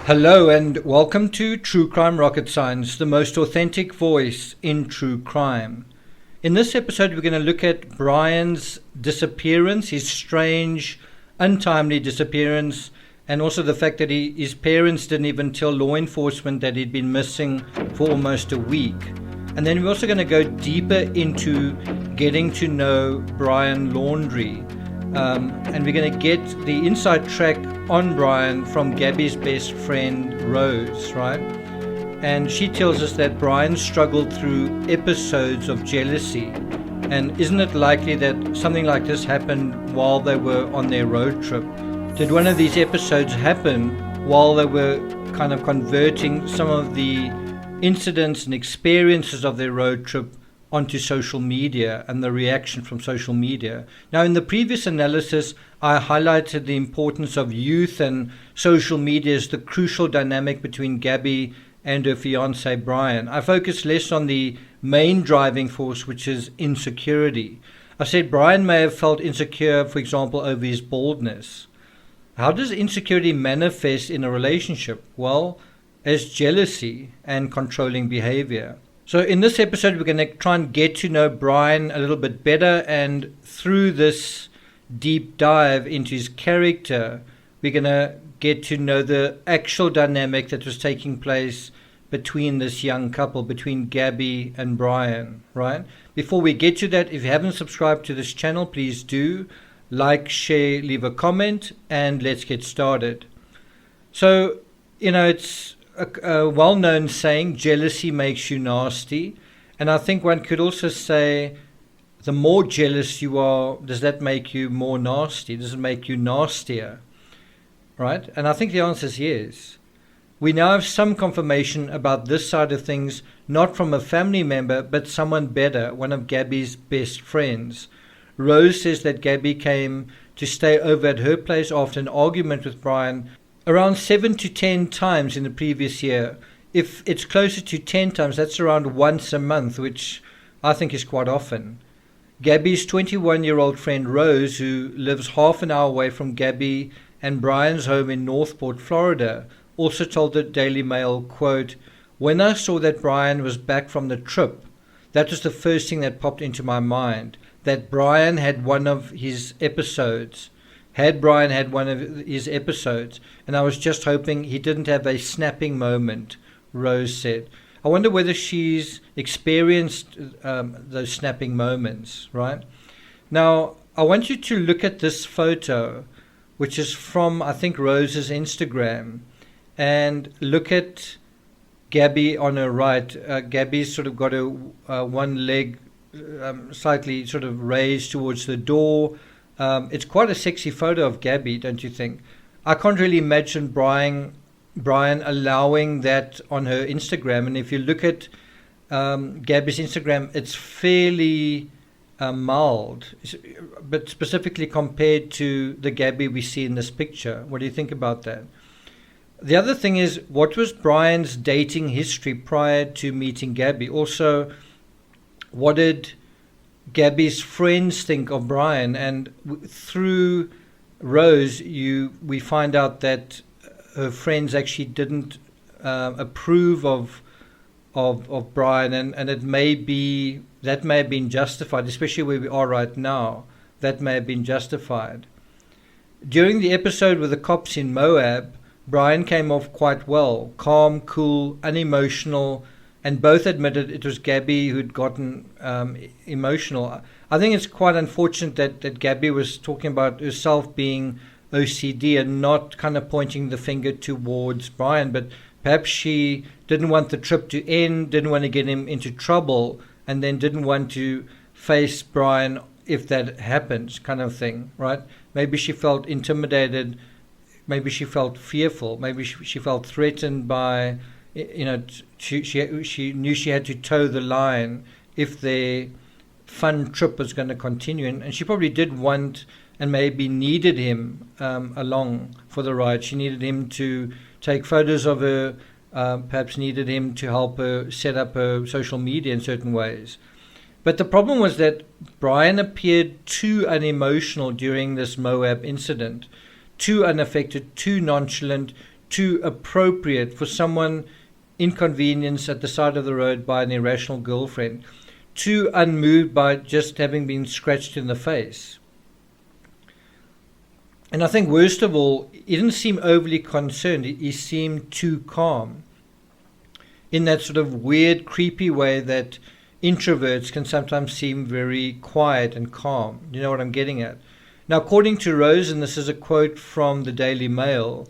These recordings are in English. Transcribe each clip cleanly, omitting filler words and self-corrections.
Hello and welcome to True Crime Rocket Science, the most authentic voice in true crime. In this episode, we're going to look at Brian's disappearance, his strange, untimely disappearance, and also the fact that his parents didn't even tell law enforcement that he'd been missing for almost a week. And then we're also going to go deeper into getting to know Brian Laundrie. And we're going to get the inside track on Brian from Gabby's best friend, Rose, right? And she tells us that Brian struggled through episodes of jealousy. And isn't it likely that something like this happened while they were on their road trip? Did one of these episodes happen while they were kind of converting some of the incidents and experiences of their road trip onto social media and the reaction from social media? Now, in the previous analysis, I highlighted the importance of youth and social media as the crucial dynamic between Gabby and her fiance Brian. I focused less on the main driving force, which is insecurity. I said Brian may have felt insecure, for example, over his baldness. How does insecurity manifest in a relationship? Well, as jealousy and controlling behavior. So in this episode, we're going to try and get to know Brian a little bit better, and through this deep dive into his character, we're going to get to know the actual dynamic that was taking place between this young couple, between Gabby and Brian, right? Before we get to that, if you haven't subscribed to this channel, please do. Like, share, leave a comment, and let's get started. So, it's a well-known saying, jealousy makes you nasty. And I think one could also say, the more jealous you are, does that make you more nasty? Does it make you nastier? Right? And I think the answer is yes. We now have some confirmation about this side of things, not from a family member, but someone better, one of Gabby's best friends. Rose says that Gabby came to stay over at her place after an argument with Brian around 7 to 10 times in the previous year. If it's closer to 10 times, that's around once a month, which I think is quite often. Gabby's 21-year-old friend Rose, who lives half an hour away from Gabby and Brian's home in Northport, Florida, also told the Daily Mail, quote, "When I saw that Brian was back from the trip, that was the first thing that popped into my mind, that Brian had one of his episodes. And I was just hoping he didn't have a snapping moment," Rose said. I wonder whether she's experienced those snapping moments, right? Now, I want you to look at this photo, which is from, I think, Rose's Instagram, and look at Gabby on her right. Gabby's sort of got her one leg slightly sort of raised towards the door. It's quite a sexy photo of Gabby, don't you think? I can't really imagine Brian allowing that on her Instagram. And if you look at Gabby's Instagram, it's fairly mild, but specifically compared to the Gabby we see in this picture. What do you think about that? The other thing is, what was Brian's dating history prior to meeting Gabby? Also, what did Gabby's friends think of Brian? And through Rose, we find out that her friends actually didn't approve of Brian, and that may have been justified, especially where we are right now. That may have been justified. During the episode with the cops in Moab, Brian came off quite well, calm, cool, unemotional, and both admitted it was Gabby who'd gotten emotional. I think it's quite unfortunate that Gabby was talking about herself being OCD and not kind of pointing the finger towards Brian, but perhaps she didn't want the trip to end, didn't want to get him into trouble, and then didn't want to face Brian if that happened, kind of thing, right? Maybe she felt intimidated, maybe she felt fearful, maybe she felt threatened by, she knew she had to toe the line if their fun trip was going to continue, and she probably did want and maybe needed him along for the ride. She needed him to take photos of her, perhaps needed him to help her set up her social media in certain ways. But the problem was that Brian appeared too unemotional during this Moab incident, too unaffected, too nonchalant, too appropriate for someone inconvenienced at the side of the road by an irrational girlfriend, too unmoved by just having been scratched in the face. And I think worst of all, he didn't seem overly concerned. He seemed too calm, in that sort of weird, creepy way that introverts can sometimes seem very quiet and calm. You know what I'm getting at? Now, according to Rose, and this is a quote from the Daily Mail,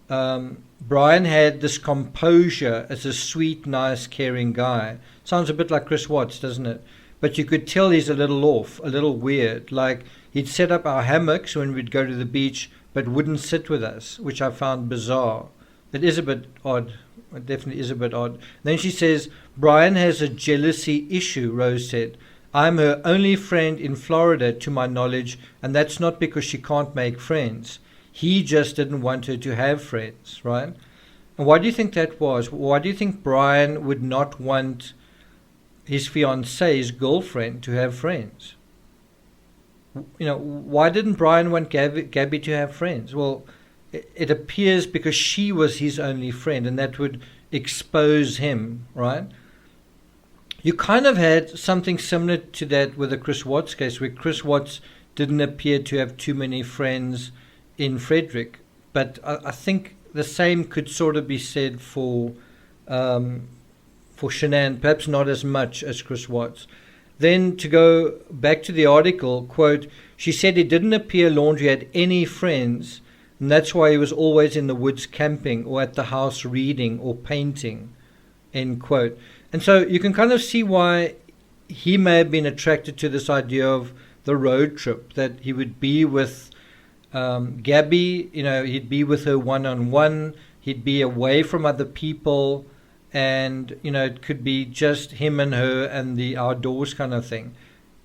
Brian had this composure as a sweet, nice, caring guy. Sounds a bit like Chris Watts, doesn't it? But you could tell he's a little off, a little weird. Like, he'd set up our hammocks when we'd go to the beach, but wouldn't sit with us, which I found bizarre. It is a bit odd. It definitely is a bit odd. Then she says, Brian has a jealousy issue, Rose said. I'm her only friend in Florida, to my knowledge, and that's not because she can't make friends. He just didn't want her to have friends, right? And why do you think that was? Why do you think Brian would not want his fiancee's girlfriend to have friends? You know, why didn't Brian want Gabby to have friends? Well, it appears because she was his only friend, and that would expose him, right? You kind of had something similar to that with the Chris Watts case, where Chris Watts didn't appear to have too many friends in Frederick. But I think the same could sort of be said for Shanann, perhaps not as much as Chris Watts. Then to go back to the article, quote, she said it didn't appear Laundrie had any friends, and that's why he was always in the woods camping or at the house reading or painting, end quote. And so you can kind of see why he may have been attracted to this idea of the road trip, that he would be with Gabby, you know, he'd be with her one-on-one, he'd be away from other people, and, you know, it could be just him and her and the outdoors kind of thing.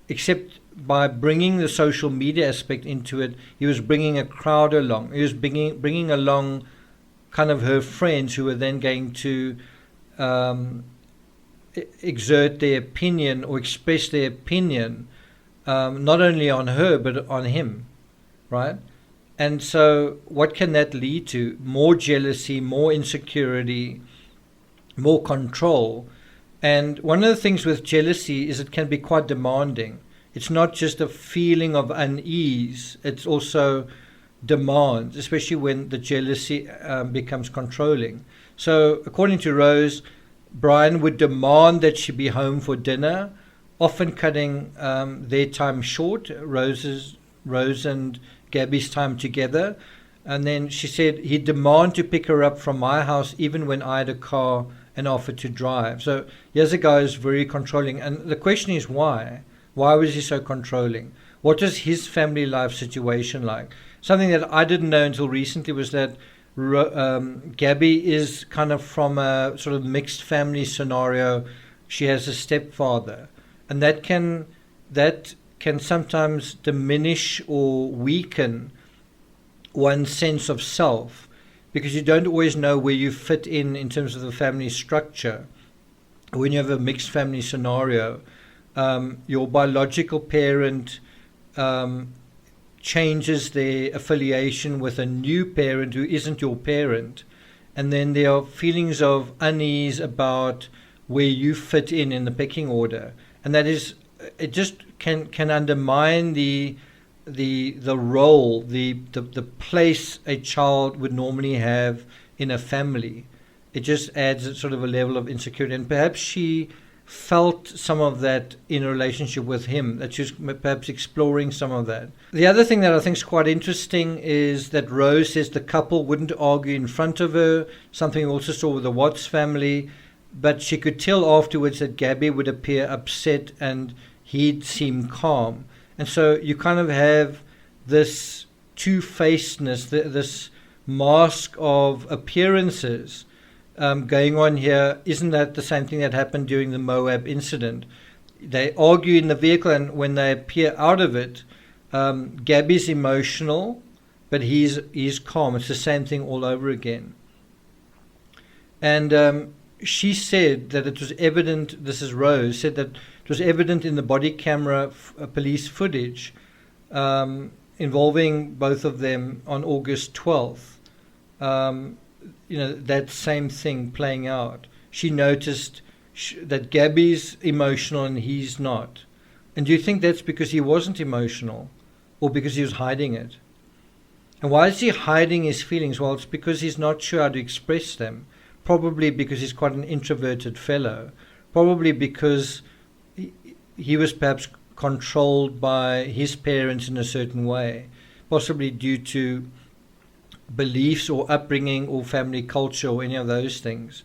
Except by bringing the social media aspect into it, he was bringing a crowd along. He was bringing along kind of her friends who were then going to exert their opinion or express their opinion, not only on her but on him, right? And so what can that lead to? More jealousy, more insecurity, more control. And one of the things with jealousy is it can be quite demanding. It's not just a feeling of unease, it's also demands, especially when the jealousy becomes controlling. So according to Rose, Brian would demand that she be home for dinner, often cutting their time short, Rose and Gabby's time together. And then she said he'd demand to pick her up from my house even when I had a car and offered to drive. So here's a guy who's very controlling. And the question is why? Why was he so controlling? What is his family life situation like? Something that I didn't know until recently was that Gabby is kind of from a sort of mixed family scenario. She has a stepfather, and that can sometimes diminish or weaken one's sense of self, because you don't always know where you fit in terms of the family structure. When you have a mixed family scenario, your biological parent changes their affiliation with a new parent who isn't your parent, and then there are feelings of unease about where you fit in the pecking order, and that is, it just can undermine the role, the place a child would normally have in a family. It just adds a sort of a level of insecurity, and perhaps she felt some of that in a relationship with him, that she's perhaps exploring some of that. The other thing that I think is quite interesting is that Rose says the couple wouldn't argue in front of her, something we also saw with the Watts family, but she could tell afterwards that Gabby would appear upset and he'd seem calm. And so you kind of have this two-facedness, this mask of appearances going on here. Isn't that the same thing that happened during the Moab incident? They argue in the vehicle, and when they appear out of it, Gabby's emotional, but he's calm. It's the same thing all over again. And she said that it was evident, this is Rose, said that it was evident in the body camera police footage involving both of them on August 12th. that same thing playing out. She noticed that Gabby's emotional and he's not. And do you think that's because he wasn't emotional or because he was hiding it? And why is he hiding his feelings? Well, it's because he's not sure how to express them. Probably because he's quite an introverted fellow. Probably because he was perhaps controlled by his parents in a certain way. Possibly due to beliefs or upbringing or family culture or any of those things.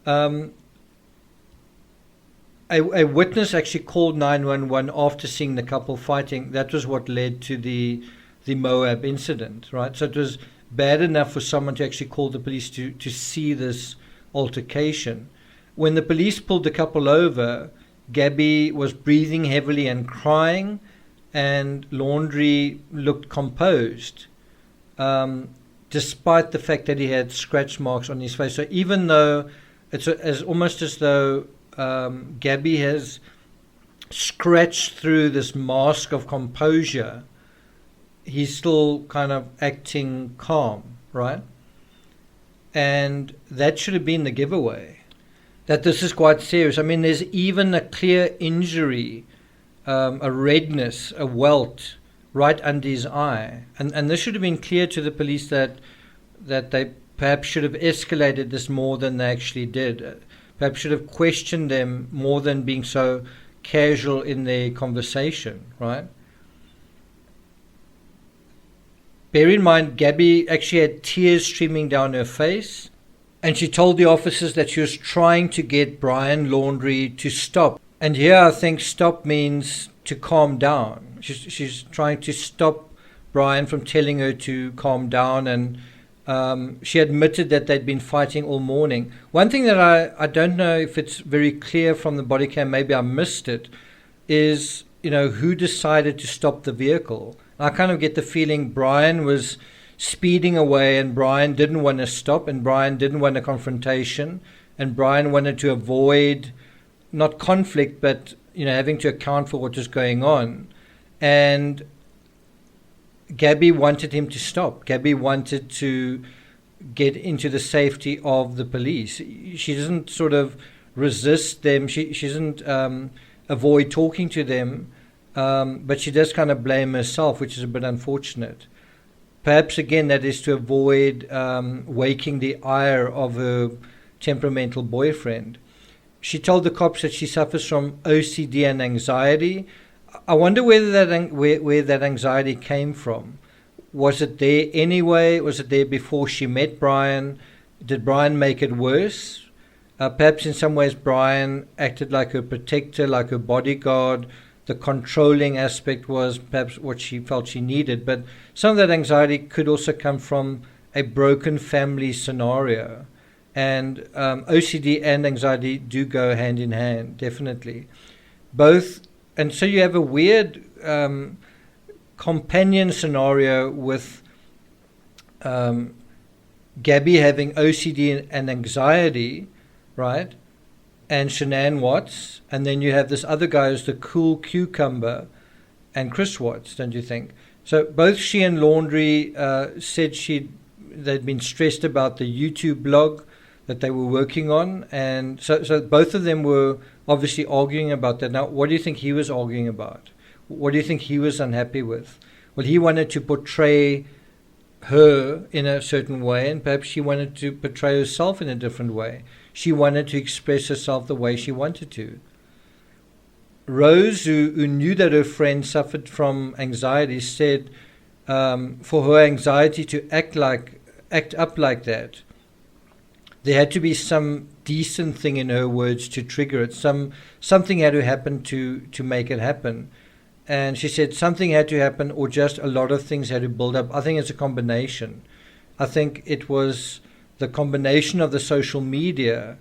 A witness actually called 911 after seeing the couple fighting. That was what led to the Moab incident, right? So it was bad enough for someone to actually call the police to see this altercation. When the police pulled the couple over, Gabby was breathing heavily and crying, and Laundrie looked composed, despite the fact that he had scratch marks on his face. So even though it's almost as though Gabby has scratched through this mask of composure, he's still kind of acting calm, right? And that should have been the giveaway, that this is quite serious. I mean, there's even a clear injury, a redness, a welt right under his eye. And this should have been clear to the police that they perhaps should have escalated this more than they actually did. Perhaps should have questioned them more than being so casual in their conversation, right? Bear in mind, Gabby actually had tears streaming down her face, and she told the officers that she was trying to get Brian Laundrie to stop. And here I think stop means to calm down. She's trying to stop Brian from telling her to calm down, and she admitted that they'd been fighting all morning. One thing that I don't know if it's very clear from the body cam, maybe I missed it, is who decided to stop the vehicle. I kind of get the feeling Brian was speeding away, and Brian didn't want to stop, and Brian didn't want a confrontation, and Brian wanted to avoid not conflict, but having to account for what was going on. And Gabby wanted him to stop. Gabby wanted to get into the safety of the police. She doesn't sort of resist them. She doesn't avoid talking to them, but she does kind of blame herself, which is a bit unfortunate. Perhaps, again, that is to avoid waking the ire of her temperamental boyfriend. She told the cops that she suffers from OCD and anxiety. I wonder where that anxiety came from. Was it there anyway? Was it there before she met Brian? Did Brian make it worse? Perhaps in some ways Brian acted like her protector, like her bodyguard. The controlling aspect was perhaps what she felt she needed. But some of that anxiety could also come from a broken family scenario. And OCD and anxiety do go hand in hand, definitely. Both. And so you have a weird companion scenario with Gabby having OCD and anxiety, right? And Shanann Watts. And then you have this other guy who's the cool cucumber, and Chris Watts, don't you think? So both she and Laundrie said they'd been stressed about the YouTube blog that they were working on. And so both of them were obviously arguing about that. Now, what do you think he was arguing about? What do you think he was unhappy with? Well, he wanted to portray her in a certain way, and perhaps she wanted to portray herself in a different way. She wanted to express herself the way she wanted to. Rose, who knew that her friend suffered from anxiety, said for her anxiety to act up like that, there had to be some decent thing, in her words, to trigger it. Something had to happen to make it happen. And she said something had to happen, or just a lot of things had to build up. I think it's a combination. I think it was the combination of the social media,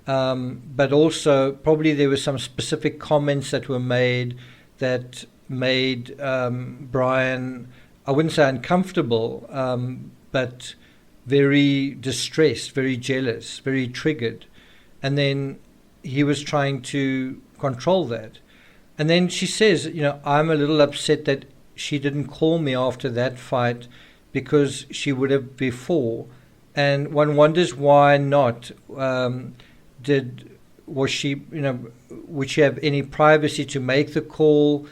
but also probably there were some specific comments that were made that made Brian, I wouldn't say uncomfortable, but very distressed, very jealous, very triggered. And then he was trying to control that. And then she says, I'm a little upset that she didn't call me after that fight, because she would have before. And one wonders why not. Was she, would she have any privacy to make the call?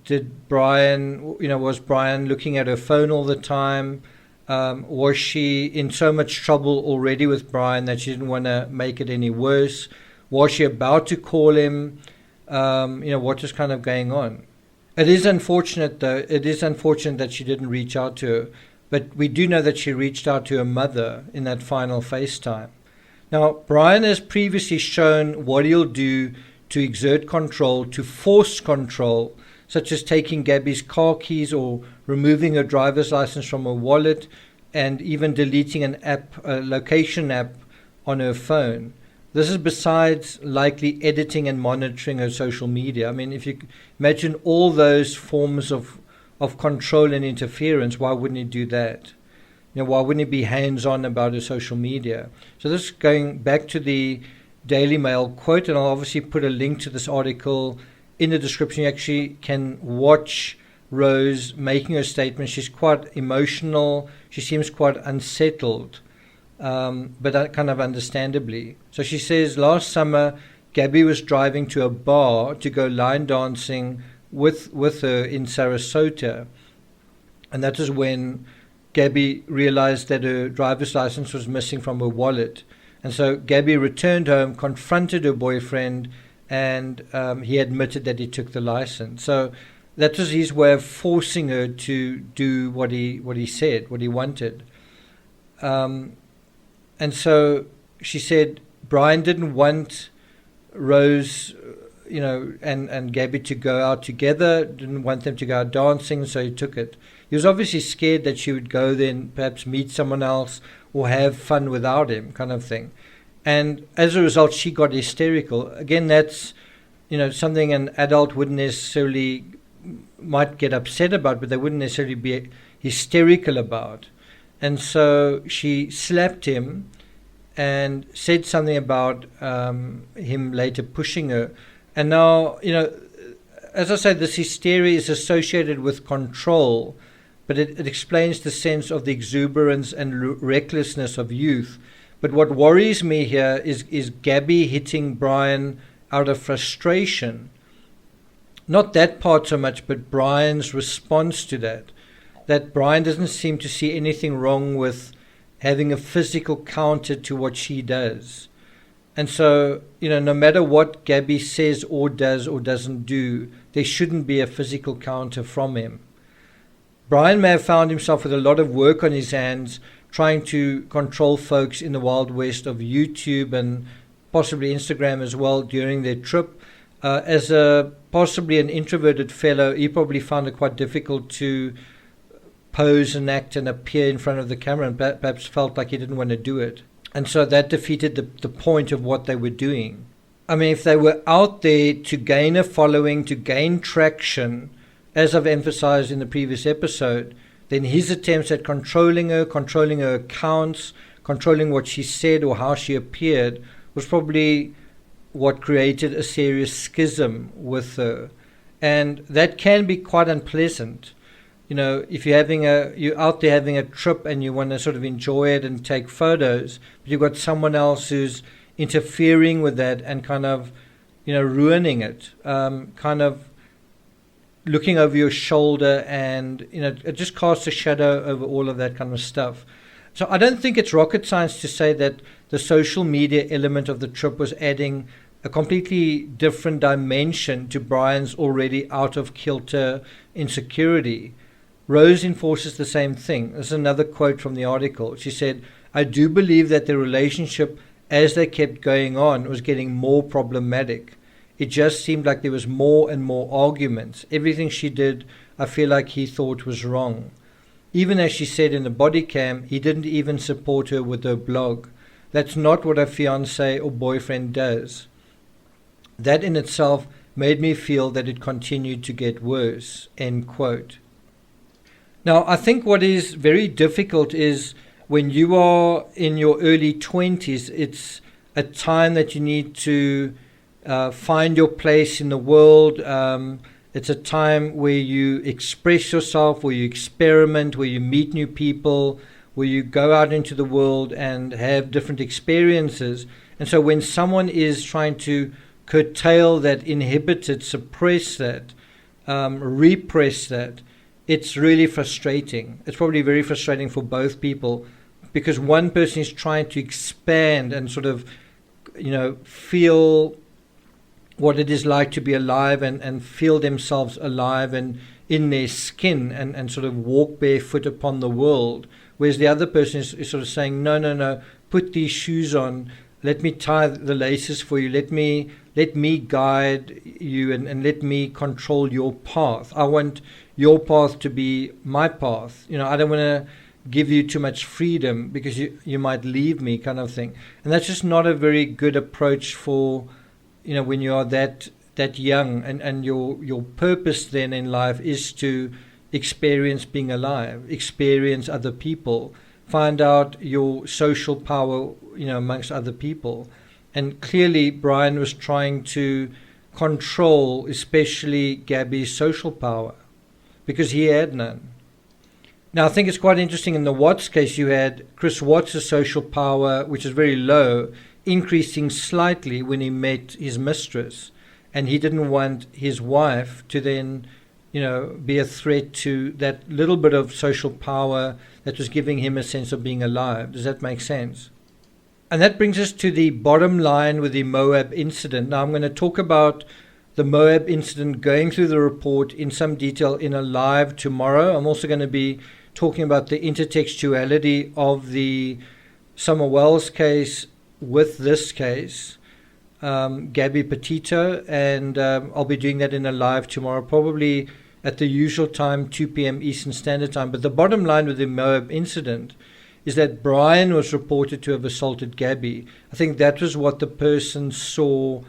Did Brian, was Brian looking at her phone all the time? Was she in so much trouble already with Brian that she didn't want to make it any worse? Was she about to call him? What was kind of going on? It is unfortunate, though. It is unfortunate that she didn't reach out to her. But we do know that she reached out to her mother in that final FaceTime. Now, Brian has previously shown what he'll do to exert control, to force control, such as taking Gabby's car keys or removing her driver's license from her wallet and even deleting an app, a location app on her phone. This is besides likely editing and monitoring her social media. I mean, if you imagine all those forms of control and interference, why wouldn't he do that? Why wouldn't he be hands-on about his social media? So this is going back to the Daily Mail quote, and I'll obviously put a link to this article in the description. You actually can watch Rose making her statement. She's quite emotional. She seems quite unsettled, but kind of understandably. So she says, last summer, Gabby was driving to a bar to go line dancing with her in Sarasota. And that is when Gabby realized that her driver's license was missing from her wallet. And so Gabby returned home, confronted her boyfriend, and he admitted that he took the license. So that was his way of forcing her to do what he said, what he wanted. And so she said Brian didn't want Rose, and Gabby to go out together, didn't want them to go out dancing, so he took it. He was obviously scared that she would go then perhaps meet someone else or have fun without him, kind of thing. And as a result, she got hysterical. Again, that's, something an adult wouldn't necessarily, might get upset about, but they wouldn't necessarily be hysterical about. And so she slapped him and said something about him later pushing her. And now, as I said, this hysteria is associated with control, but it explains the sense of the exuberance and recklessness of youth. But what worries me here is Gabby hitting Brian out of frustration. Not that part so much, but Brian's response to that. That Brian doesn't seem to see anything wrong with having a physical counter to what she does. And so, no matter what Gabby says or does or doesn't do, there shouldn't be a physical counter from him. Brian may have found himself with a lot of work on his hands trying to control folks in the Wild West of YouTube and possibly Instagram as well during their trip. As possibly an introverted fellow, he probably found it quite difficult to pose and act and appear in front of the camera, and perhaps felt like he didn't want to do it. And so that defeated the point of what they were doing. I mean, if they were out there to gain a following, to gain traction, as I've emphasized in the previous episode, then his attempts at controlling her accounts, controlling what she said or how she appeared, was probably what created a serious schism with her. And that can be quite unpleasant. If you're out there having a trip and you want to sort of enjoy it and take photos, but you've got someone else who's interfering with that and kind of, ruining it, kind of looking over your shoulder, and, it just casts a shadow over all of that kind of stuff. So I don't think it's rocket science to say that the social media element of the trip was adding a completely different dimension to Brian's already out of kilter insecurity. Rose enforces the same thing. This is another quote from the article. She said, "I do believe that the relationship, as they kept going on, was getting more problematic. It just seemed like there was more and more arguments. Everything she did, I feel like he thought was wrong. Even as she said in the body cam, he didn't even support her with her blog. That's not what a fiancé or boyfriend does. That in itself made me feel that it continued to get worse." End quote. Now, I think what is very difficult is when you are in your early 20s, it's a time that you need to find your place in the world. It's a time where you express yourself, where you experiment, where you meet new people, where you go out into the world and have different experiences. And so when someone is trying to curtail that, inhibit it, suppress that, repress that, it's really frustrating. It's probably very frustrating for both people, because one person is trying to expand and sort of, feel what it is like to be alive and feel themselves alive and in their skin and sort of walk barefoot upon the world. Whereas the other person is sort of saying, no, put these shoes on. Let me tie the laces for you. Let me guide you and let me control your path. I want your path to be my path. I don't want to give you too much freedom because you might leave me, kind of thing. And that's just not a very good approach for, when you are that young and your purpose then in life is to experience being alive, experience other people, find out your social power, amongst other people. And clearly Brian was trying to control especially Gabby's social power because he had none. Now, I think it's quite interesting in the Watts case, you had Chris Watts' social power, which is very low, increasing slightly when he met his mistress. And he didn't want his wife to then, be a threat to that little bit of social power that was giving him a sense of being alive. Does that make sense? And that brings us to the bottom line with the Moab incident. Now, I'm going to talk about the Moab incident, going through the report in some detail in a live tomorrow. I'm also going to be talking about the intertextuality of the Summer Wells case with this case, Gabby Petito, and I'll be doing that in a live tomorrow, probably at the usual time, 2 p.m. Eastern Standard Time. But the bottom line with the Moab incident is that Brian was reported to have assaulted Gabby. I think that was what the person saw,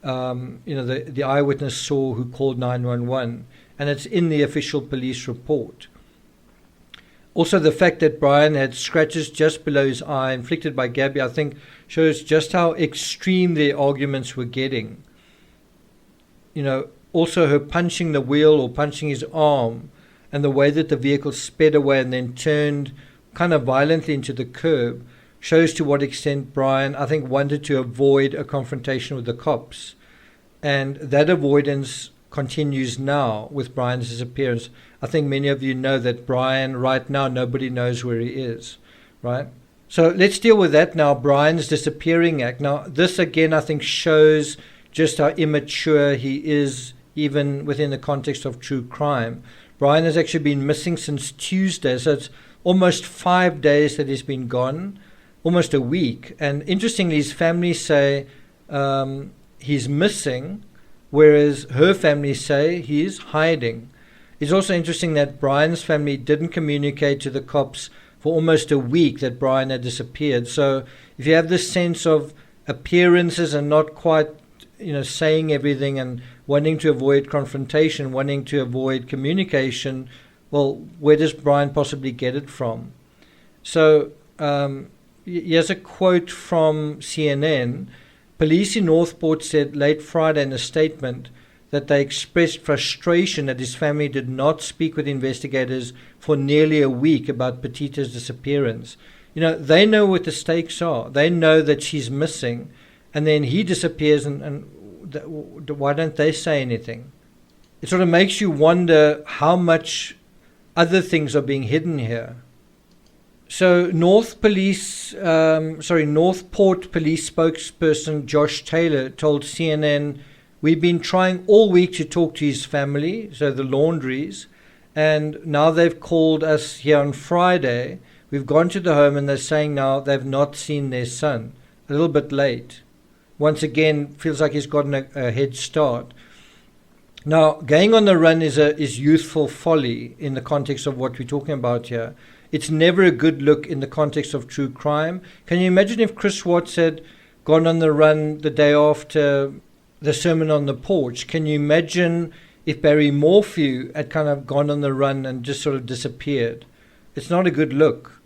the eyewitness saw who called 911, and it's in the official police report. Also, the fact that Brian had scratches just below his eye inflicted by Gabby, I think, shows just how extreme their arguments were getting. Also her punching the wheel or punching his arm, and the way that the vehicle sped away and then turned kind of violently into the curb, shows to what extent Brian, I think, wanted to avoid a confrontation with the cops. And that avoidance continues now with Brian's disappearance. I think many of you know that Brian, right now, nobody knows where he is, right? So let's deal with that now, Brian's disappearing act. Now, this again, I think, shows just how immature he is, even within the context of true crime. Brian has actually been missing since Tuesday, so it's almost 5 days that he's been gone, almost a week. And interestingly, his family say he's missing, whereas her family say he's hiding. It's also interesting that Brian's family didn't communicate to the cops for almost a week that Brian had disappeared. So if you have this sense of appearances and not quite, saying everything and wanting to avoid confrontation, wanting to avoid communication, well, where does Brian possibly get it from? So here's a quote from CNN. Police in Northport said late Friday in a statement that they expressed frustration that his family did not speak with investigators for nearly a week about Petito's disappearance. They know what the stakes are. They know that she's missing, and then he disappears, and why don't they say anything? It sort of makes you wonder how much other things are being hidden here. So Northport police spokesperson Josh Taylor told CNN, "We've been trying all week to talk to his family," so the Laundries, "and now they've called us here on Friday. We've gone to the home and they're saying now they've not seen their son." A little bit late. Once again, feels like he's gotten a head start. Now, going on the run is youthful folly in the context of what we're talking about here. It's never a good look in the context of true crime. Can you imagine if Chris Watts had gone on the run the day after the Sermon on the Porch? Can you imagine if Barry Morphew had kind of gone on the run and just sort of disappeared? It's not a good look.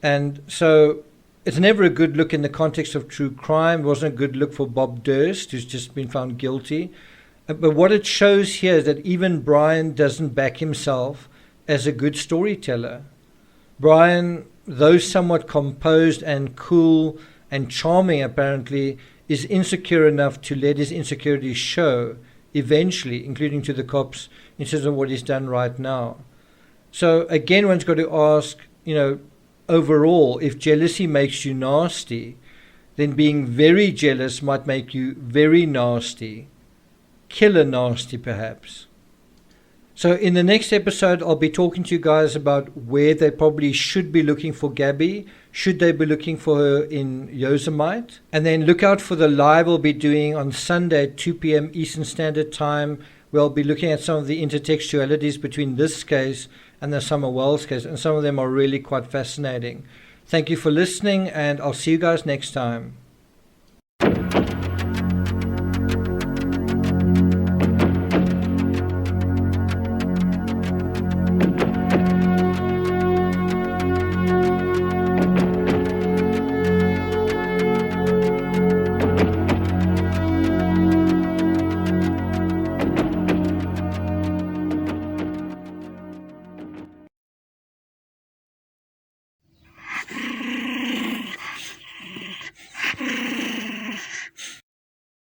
And so it's never a good look in the context of true crime. It wasn't a good look for Bob Durst, who's just been found guilty. But what it shows here is that even Brian doesn't back himself as a good storyteller. Brian though somewhat composed and cool and charming apparently, is insecure enough to let his insecurities show eventually, including to the cops, in terms of what he's done right now. So again, one's got to ask, overall, if jealousy makes you nasty, then being very jealous might make you very nasty, killer nasty perhaps. So in the next episode, I'll be talking to you guys about where they probably should be looking for Gabby. Should they be looking for her in Yosemite? And then look out for the live I'll be doing on Sunday at 2 p.m. Eastern Standard Time, where I'll be looking at some of the intertextualities between this case and the Summer Wells case, and some of them are really quite fascinating. Thank you for listening, and I'll see you guys next time.